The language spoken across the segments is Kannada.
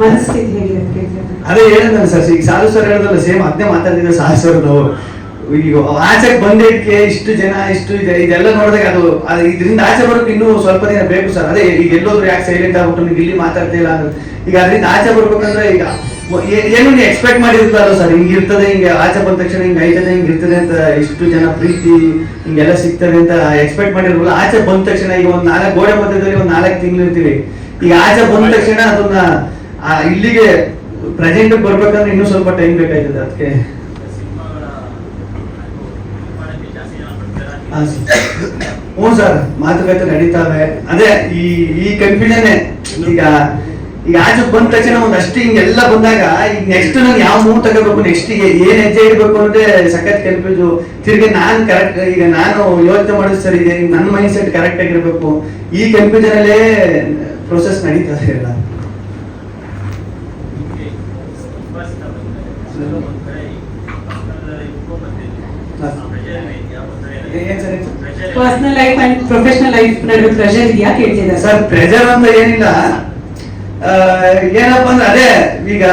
ಮನಸ್ಥಿತಿ ಹೇಗಿದೆ ಅಂತ ಕೇಳ್ತಾರೆ. ಅದೇ ಹೇಳಿದ್ನಲ್ಲ ಸರ್, ಈಗ ಸಾಲು ಸರ್ ಹೇಳಿದ್ರಲ್ಲ ಸೇಮ್ ಅದನ್ನೇ ಮಾತಾಡಿದ್ರೆ ಸಾಲು ಸರ್ ನಾವು ಈಗ ಆಚೆಗೆ ಬಂದಿದ್ದಕ್ಕೆ ಇಷ್ಟು ಜನ ಇಷ್ಟು ಇದೆ ಇದೆಲ್ಲ ನೋಡಿದಾಗ ಅದು ಇದರಿಂದ ಆಚೆ ಬರೋಕೆ ಇನ್ನೂ ಸ್ವಲ್ಪ ದಿನ ಬೇಕು ಸರ್. ಅದೇ ಈಗ ಎಲ್ಲೋದ್ರು ಯಾಕೆ ಸೈಲೆಂಟ್ ಆಗ್ಬಿಟ್ಟು ನೀವು ಇಲ್ಲಿ ಮಾತಾಡ್ತಾ ಇಲ್ಲ ಅಂದ್ರೆ ಈಗ ಅದರಿಂದ ಆಚೆ ಬರ್ಬೇಕಂದ್ರೆ ಈಗ ಏನು ನೀವು ಎಕ್ಸ್ಪೆಕ್ಟ್ ಮಾಡಿರ್ತಾರಲ್ಲ ಸರ್, ಹಿಂಗೆ ಇರ್ತದೆ, ಹಿಂಗೆ ಆಚೆ ಬಂದ ತಕ್ಷಣ ಹಿಂಗೆ ಐತದೆ, ಹಿಂಗೆ ಇರ್ತದೆ ಅಂತ ಇಷ್ಟು ಜನ ಪ್ರೀತಿ ಹಿಂಗೆಲ್ಲ ಸಿಗ್ತದೆ ಅಂತ ಎಕ್ಸ್ಪೆಕ್ಟ್ ಮಾಡಿರಲ್ಲ. ಆಚೆ ಬಂದ ತಕ್ಷಣ ಈಗ ಒಂದು 4 ಗೋಡೆ ಮಧ್ಯದಲ್ಲಿ ಒಂದು 4 ತಿಂಗಳು ಇರ್ತೀವಿ. ಈಗ ಆಚೆ ಬಂದ ತಕ್ಷಣ ಅದನ್ನ ಇಲ್ಲಿಗೆ ಪ್ರೆಸೆಂಟ್ ಬರ್ಬೇಕಂದ್ರೆ ಇನ್ನೂ ಸ್ವಲ್ಪ ಟೈಮ್ ಬೇಕಾಯ್ತದೆ. ಅದಕ್ಕೆ ಹ್ಞೂ ಸರ್, ಮಾತುಕತೆ ನಡೀತಾವೆ. ಅದೇ ಈ ಕನ್ಫ್ಯೂಷನ್ ಈಗ ಆಚೆ ಬಂದ ತಕ್ಷಣ ಒಂದಷ್ಟು ಹಿಂಗೆಲ್ಲ ಬಂದಾಗ ಈಗ ನೆಕ್ಸ್ಟ್ ನಾನು ಯಾವ ಮೂವ್ ತಗೋಬೇಕು, ನೆಕ್ಸ್ಟ್ ಏನ್ ಹೆಜ್ಜೆ ಇಡಬೇಕು ಅಂದ್ರೆ ಸಖತ್ ಕನ್ಫ್ಯೂಸು. ತಿರ್ಗಿ ನಾನು ಕರೆಕ್ಟ್ ಈಗ ನಾನು ಯೋಚನೆ ಮಾಡೋದು ಸರ್, ಇದೆ ನನ್ನ ಮೈಂಡ್ ಸೆಟ್ ಕರೆಕ್ಟ್ ಆಗಿರ್ಬೇಕು. ಈ ಕನ್ಫ್ಯೂಷನ್ ಅಲ್ಲೇ ಪ್ರೊಸೆಸ್ ನಡೀತದೆ ಎಲ್ಲ. Personal life and professional life ನಡುವೆ ಪ್ರೆಷರ್ ಇದೆಯಾ ಕೇಳ್ತಿದ್ದಾರೆ ಸರ್. ಪ್ರೆಷರ್ ಅಂತ ಏನಿಲ್ಲ, ಏನಪ್ಪಾ ಅಂದ್ರೆ ಅದೇ ಈಗ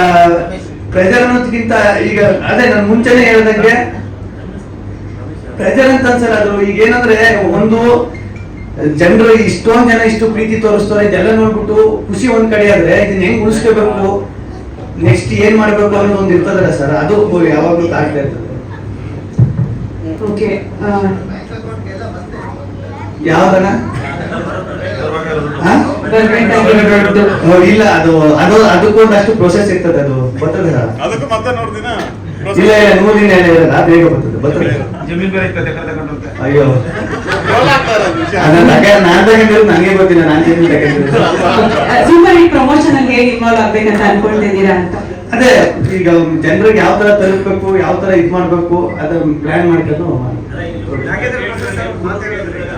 ಪ್ರೆಷರ್ ಅನ್ನೋದಕ್ಕಿಂತ ಈಗ ಅದೇ ನಾನು ಮುಂಚೆನೆ ಹೇಳ್ದಂಗೆ ಪ್ರೆಷರ್ ಅಂತ ಸರ್. ಅದು ಈಗ ಏನಂದ್ರೆ ಒಂದು ಜನರು ಇಷ್ಟೊಂದ್ ಜನ ಇಷ್ಟು ಪ್ರೀತಿ ತೋರಿಸ್ತಾರೆ, ಇದೆಲ್ಲ ನೋಡ್ಬಿಟ್ಟು ಖುಷಿ ಒಂದ್ ಕಡೆ ಆದ್ರೆ ಇದನ್ನ ಹೆಂಗ್ ಉಳಿಸ್ಕೋಬೇಕು, ನೆಕ್ಸ್ಟ್ ಏನ್ ಮಾಡ್ಬೇಕು ಅನ್ನೋದು ಒಂದು ಇರ್ತದಲ್ಲ ಸರ್, ಅದು ಯಾವಾಗ್ಲೂ ಆಗ್ತಾ ಇರ್ತದೆ. ಓಕೆ, ಯಾವ್ದನ ಇಲ್ಲ, ಅದಕ್ಕೂ ಒಂದಷ್ಟು ಪ್ರೊಸೆಸ್ ಇರ್ತದೆ. ಅದು ಬರ್ತದೆ ಇಲ್ಲ, 100 ದಿನ ಇರಲ್ಲ, ಬೇಗ ಬರ್ತದೆ. ಅಯ್ಯೋ, ನಾನ್ ತಗೊಂಡಿರೋದು ನನಗೆ ಗೊತ್ತಿಲ್ಲ, ನಾನು ಜಮೀನು ತಗೊಂಡಿರೋದು. ಸೂಪರ್ ಹಿಟ್ ಪ್ರಮೋಷನ್ ಅಲ್ಲಿ ಹೇಗೆ ಇನ್ವಾಲ್ವ್ ಆಗ್ಬೇಕಂತ ಅನ್ಕೊಂಡಿದ್ದೀರಾ ಅಂತ? ಅದೇ ಈಗ ಜನರಿಗೆ ಯಾವ ತರ ತಲುಪಬೇಕು, ಯಾವ ತರ ಇದ್ ಮಾಡ್ಬೇಕು ಅದನ್ನ ಪ್ಲಾನ್ ಮಾಡ್ಕೊಂಡು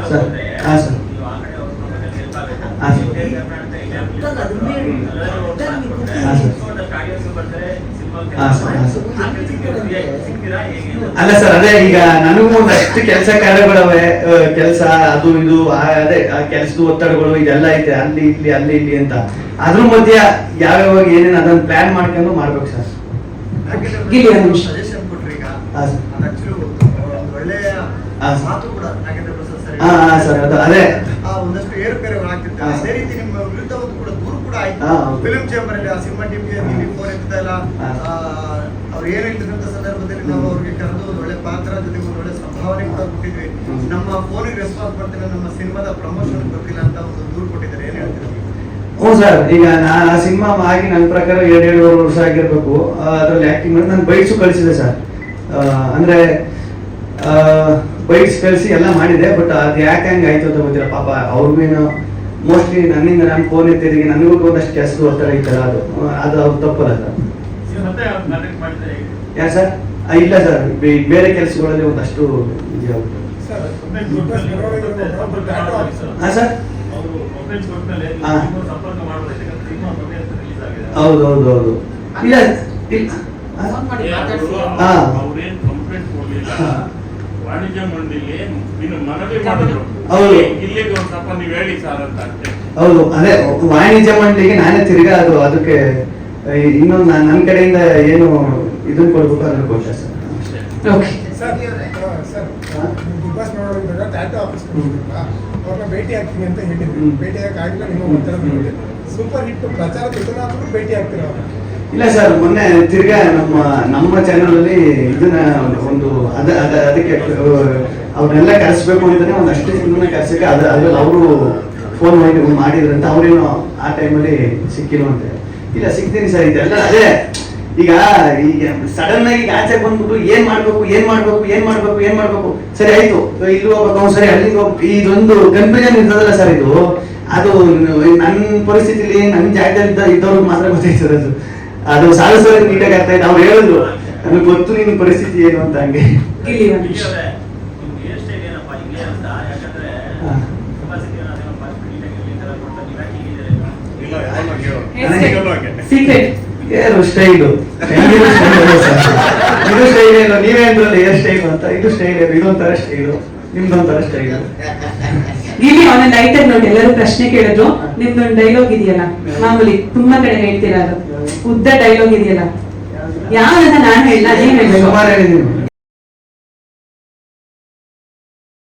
ಸರ್. ಹಾ ಸರ್, ಅಲ್ಲ ಸರ್, ಅದೇ ಈಗ ನನಗೂ ಒಂದಷ್ಟು ಕೆಲಸ ಕಾರ್ಯಗಳವೆ, ಕೆಲಸ ಅದು ಇದು ಅದೇ ಕೆಲಸದ ಒತ್ತಡಗಳು ಇದೆಲ್ಲ ಐತೆ, ಅಲ್ಲಿ ಇಲ್ಲಿ ಅಂತ. ಅದ್ರ ಮಧ್ಯ ಯಾವ್ಯಾವಾಗ ಏನೇನು ಅದನ್ನ ಪ್ಲಾನ್ ಮಾಡ್ಕೊಂಡು ಮಾಡ್ಬೇಕು ಸರ್. ಸರ್ ಅದು ಅದೇ ಒಂದಷ್ಟು ಏರುಪೇರುಗಳಾಗ್ತಿರ್ತವೆ. ಅದೇ ರೀತಿ ನಿಮ್ಮ ವಿರುದ್ಧ ಒಂದು ಕೂಡ ದೂರು ಕೂಡ ಆಯ್ತು ಫಿಲ್ಮ್ ಚೇಂಬರ್ ಅಲ್ಲಿ. ಆ ಸಿನಿಮಾ ಟೀಮ್ಗೆ ನೀವು ಫೋನ್ ಇರ್ತಾ ಇಲ್ಲ, ಅವ್ರು ಏನ್ ಹೇಳ್ತಿದ್ದಂತ ಸಂದರ್ಭದಲ್ಲಿ ನಾವು ಅವ್ರಿಗೆ ಕರೆದು ಒಂದು ಒಳ್ಳೆ ಪಾತ್ರ ಜೊತೆಗೆ ಒಂದು ಒಳ್ಳೆ ಸಂಭಾವನೆ ಕೂಡ ಕೊಟ್ಟಿದ್ವಿ. ನಮ್ಮ ಫೋನಿಗೆ ರೆಸ್ಪಾನ್ಸ್ ಮಾಡ್ತಿಲ್ಲ, ನಮ್ಮ ಸಿನಿಮಾದ ಪ್ರಮೋಷನ್ ಗೊತ್ತಿಲ್ಲ ಅಂತ ಒಂದು ದೂರು ಕೊಟ್ಟಿದ್ದಾರೆ. ಏನ್ ಹೇಳ್ತೀವಿ? ಹ್ಞೂ ಸರ್, ಈಗ ಆ ಸಿನಿಮಾ ಆಗಿ ನನ್ನ ಪ್ರಕಾರ 2.5 ವರ್ಷ ಆಗಿರ್ಬೇಕು. ಅದ್ರಲ್ಲಿ ಆಕ್ಟಿಂಗ್ ಮಾಡಿ ನಾನು ಬೈಟ್ಸು ಕಳಿಸಿದೆ ಸರ್. ಅಂದ್ರೆ ಬೈಟ್ಸ್ ಕಳಿಸಿ ಎಲ್ಲ ಮಾಡಿದೆ, ಬಟ್ ಅದು ಯಾಕೆ ಹಂಗೆ ಆಯ್ತು ಅಂತ ಗೊತ್ತಿಲ್ಲ. ಪಾಪ ಅವ್ರಿಗೇನು ಮೋಸ್ಟ್ಲಿ ನನ್ನಿಂದ ನಾನು ಫೋನ್ ಎತ್ತಿರಿಗೆ ನನಗೂ ಒಂದಷ್ಟು ಕೆಲಸದ ಒತ್ತಡ ಐತಲ್ಲ, ಅದು ಅವ್ರು ತಪ್ಪಲ್ಲ ಸರ್. ಯಾರು ಸರ್? ಇಲ್ಲ ಸರ್, ಬೇರೆ ಕೆಲಸಗಳಲ್ಲಿ ಒಂದಷ್ಟು ಇದಾಗುತ್ತೆ. ಹಾ ಸರ್, ಹೌದು ಇಲ್ಲ ವಾಣಿಜ್ಯ ಮಂಡಳಿ ಮನವಿ ಮಾಡಿದ್ರು. ಇಲ್ಲಿಗೆ ಒಂದು ಸ್ವಲ್ಪ ನೀವು ಹೇಳಿ ಸರ್ ಅಂತ. ಹೌದು, ಅದೇ ವಾಣಿಜ್ಯ ಮಂಡಳಿಗೆ ನಾನೇ ತಿರ್ಗಾ ಅದಕ್ಕೆ ಇನ್ನೊಂದು ನನ್ನ ಕಡೆಯಿಂದ ಏನು ಇದನ್ನ ಕೊಡ್ಬೇಕು ಅದನ್ನ ಕೊಟ್ಟೆ ಸರ್. ಬಿಗ್ ಬಾಸ್ ನೋಡೋದಾಗ ಟ್ಯಾಟೋ ಆಫೀಸ್ ಅವ್ರನ್ನ ಭೇಟಿ ಆಗ್ತೀನಿ ಅಂತ ಹೇಳಿದ್ರು. ಭೇಟಿ ಆಗಿಲ್ಲ, ನಿಮ್ಮ ಒತ್ತಡ ಸೂಪರ್ ಹಿಟ್ ಪ್ರಚಾರ ಜೊತೆ ಭೇಟಿ ಆಗ್ತೀರ? ಇಲ್ಲ ಸರ್, ಮೊನ್ನೆ ತಿರ್ಗಾ ನಮ್ಮ ಚಾನಲ್ ಅಲ್ಲಿ ಇದನ್ನ ಒಂದು ಅದಕ್ಕೆ ಅವ್ರನ್ನೆಲ್ಲ ಕರೆಸ್ಬೇಕು ಅಂತಾನೆ ಒಂದಷ್ಟು ಜನರನ್ನ ಕರೆಸಕ್ಕೆ ಅದ್ರಲ್ಲಿ ಅವರು ಫೋನ್ ಮಾಡಿದ್ರಂತ. ಅವ್ರೇನು ಆ ಟೈಮಲ್ಲಿ ಸಿಕ್ಕಿರುವಂತೆ. ಇಲ್ಲ, ಸಿಗ್ತೀನಿ ಸರ್. ಇದೆಲ್ಲ ಅದೇ ಈಗ ಸಡನ್ ಆಗಿ ಆಚೆ ಬಂದ್ಬಿಟ್ಟು ಏನ್ ಮಾಡ್ಬೇಕು ಸರಿ ಆಯ್ತು, ಇಲ್ಲಿ ಹೋಗ್ಬೇಕು, ಸರಿ ಅಲ್ಲಿಗೆ ಹೋಗ್ಬೇಕು, ಇದೊಂದು ಕನ್ಫ್ಯೂಷನ್ ಇರ್ತದಲ್ಲ ಸರ್. ಅದು ನನ್ನ ಪರಿಸ್ಥಿತಿಲಿ ನನ್ನ ಜಾಗದಲ್ಲಿ ಇದ್ದವ್ರಿಗೆ ಮಾತ್ರ ಗೊತ್ತಾಯ್ತದೆ. ಅದು ಸಾಧಿಸೋದು ನೀಟಾಗಿ ಆಗ್ತಾ ಇದೆ. ಅವ್ರು ಹೇಳಿದ್ರು ನನಗೆ ಗೊತ್ತು ನಿನ್ನ ಪರಿಸ್ಥಿತಿ ಏನು ಅಂತ. ಹಂಗೆ ಸ್ಟೈಲು ಇದು ಸ್ಟೈಲ್ ಏನು, ನೀವೇ ಅಂದ್ರಲ್ಲ ಹೇರ್ ಸ್ಟೈಲ್ ಅಂತ. ಇದು ಸ್ಟೈಲ್ ಏನು, ಇದೊಂಥರ ಸ್ಟೈಲು. ನಿಮ್ದೊಂಥರ ಸ್ಟೈಲ್. ಗಿಲ್ಲಿ ಅವನ ಲೈಟರ್ ನೋಡಿ ಎಲ್ಲರೂ ಪ್ರಶ್ನೆ ಕೇಳಿದ್ರು, ನಿಮ್ದೊಂದು ಡೈಲಾಗ್ ಇದೆಯಲ್ಲ ಮಾಮೂಲಿ ತುಂಬಾ ಕಡೆ ಹೇಳ್ತೀರಾ, ಅದು ಉದ್ದ ಡೈಲಾಗ್ ಇದೆಯಲ್ಲ ಯಾವ್ದಂತ ನಾನು ಹೇಳ, ನೀವ್ ಹೇಳ್ಬೇಕು. ಸುಮಾರು ಹೇಳಿದೀನಿ.